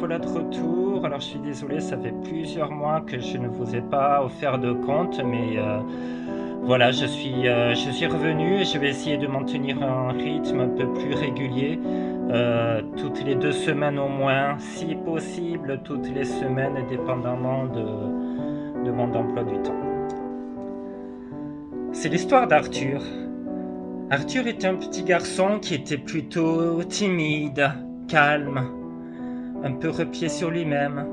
voilà de retour. Alors je suis désolé, ça fait plusieurs mois que je ne vous ai pas offert de compte, mais voilà, je suis revenu et je vais essayer de maintenir un rythme un peu plus régulier, toutes les 2 semaines au moins, si possible toutes les semaines, dépendamment de mon emploi du temps. C'est l'histoire d'Arthur. Arthur était un petit garçon qui était plutôt timide, calme, un peu replié sur lui-même.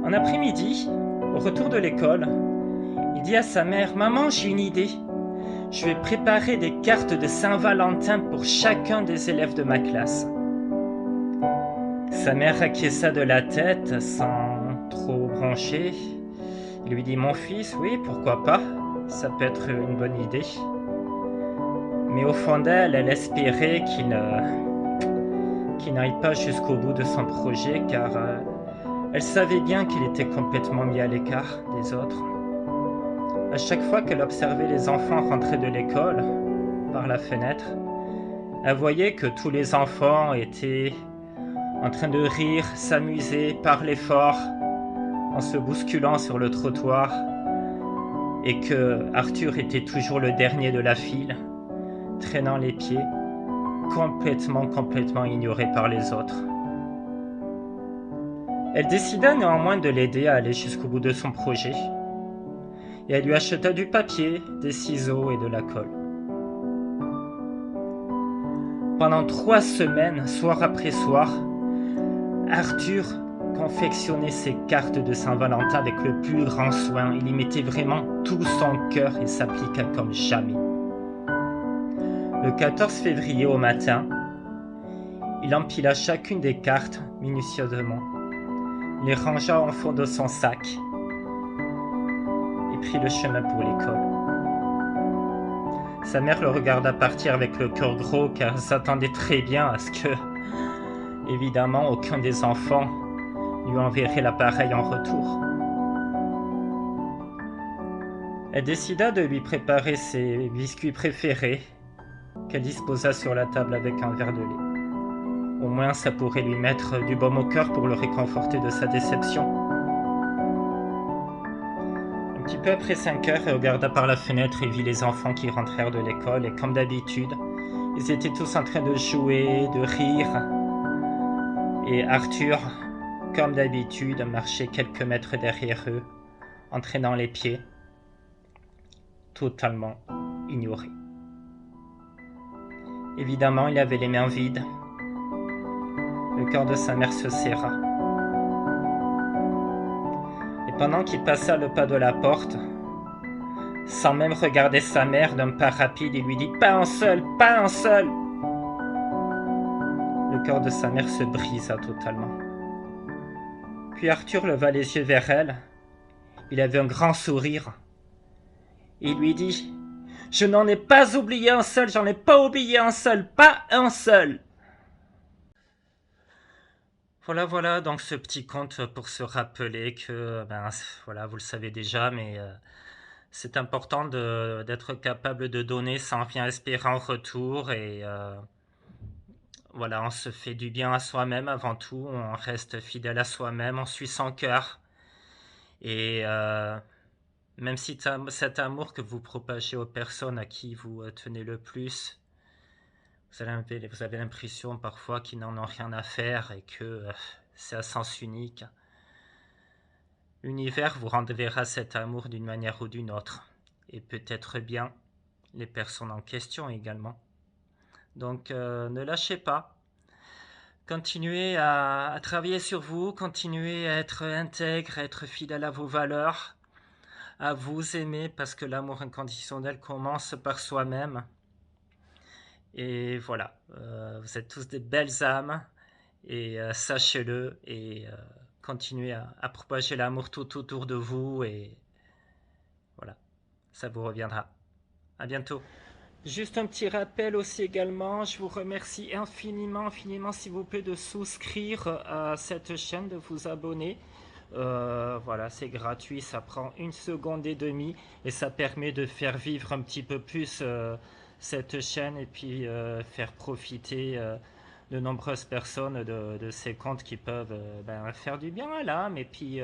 Un après-midi, au retour de l'école, il dit à sa mère: Maman, j'ai une idée. Je vais préparer des cartes de Saint-Valentin pour chacun des élèves de ma classe. Sa mère acquiesça de la tête sans trop broncher. Il lui dit: Mon fils, oui, pourquoi pas, ça peut être une bonne idée. Mais au fond d'elle, elle espérait qu'il n'aille pas jusqu'au bout de son projet, car elle savait bien qu'il était complètement mis à l'écart des autres. À chaque fois qu'elle observait les enfants rentrer de l'école par la fenêtre, elle voyait que tous les enfants étaient en train de rire, s'amuser, parler fort, en se bousculant sur le trottoir, et que Arthur était toujours le dernier de la file, traînant les pieds, complètement ignoré par les autres. Elle décida néanmoins de l'aider à aller jusqu'au bout de son projet, et elle lui acheta du papier, des ciseaux et de la colle. Pendant 3 semaines, soir après soir, Arthur confectionnait ses cartes de Saint-Valentin avec le plus grand soin. Il y mettait vraiment tout son cœur et s'appliqua comme jamais. Le 14 février au matin, il empila chacune des cartes minutieusement, les rangea au fond de son sac et prit le chemin pour l'école. Sa mère le regarda partir avec le cœur gros, car elle s'attendait très bien à ce que, évidemment, aucun des enfants lui enverrait l'appareil en retour. Elle décida de lui préparer ses biscuits préférés, qu'elle disposa sur la table avec un verre de lait. Au moins, ça pourrait lui mettre du baume au cœur pour le réconforter de sa déception. Un petit peu après 5 heures, elle regarda par la fenêtre et vit les enfants qui rentrèrent de l'école, et comme d'habitude, ils étaient tous en train de jouer, de rire. Et Arthur, comme d'habitude, marchait quelques mètres derrière eux, entraînant les pieds, totalement ignoré. Évidemment, il avait les mains vides. Le cœur de sa mère se serra. Et pendant qu'il passa le pas de la porte, sans même regarder sa mère, d'un pas rapide, il lui dit: Pas un seul, pas un seul. Le cœur de sa mère se brisa totalement. Puis Arthur leva les yeux vers elle. Il avait un grand sourire. Et il lui dit: Je n'en ai pas oublié un seul, j'en ai pas oublié un seul, pas un seul. Voilà, donc ce petit conte pour se rappeler que, voilà, vous le savez déjà, mais c'est important d'être capable de donner sans rien espérer en retour, et voilà, on se fait du bien à soi-même avant tout, on reste fidèle à soi-même, on suit son cœur, et même si cet amour que vous propagez aux personnes à qui vous tenez le plus, vous avez l'impression parfois qu'ils n'en ont rien à faire et que c'est à sens unique. L'univers vous renverra cet amour d'une manière ou d'une autre, et peut-être bien les personnes en question également. Donc ne lâchez pas, continuez à travailler sur vous, continuez à être intègre, à être fidèle à vos valeurs, à vous aimer, parce que l'amour inconditionnel commence par soi-même. Et voilà, vous êtes tous des belles âmes, et sachez-le, et continuez à propager l'amour tout autour de vous, et voilà, ça vous reviendra. À bientôt. Juste un petit rappel aussi également, je vous remercie infiniment, s'il vous plaît, de souscrire à cette chaîne, de vous abonner. Voilà, c'est gratuit, ça prend 1 seconde et demie, et ça permet de faire vivre un petit peu plus cette chaîne, et puis faire profiter de nombreuses personnes de ces comptes qui peuvent ben, faire du bien à l'âme et puis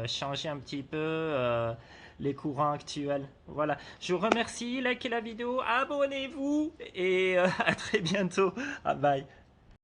changer un petit peu les courants actuels. Voilà, je vous remercie, likez la vidéo, abonnez-vous et à très bientôt. Ah, bye.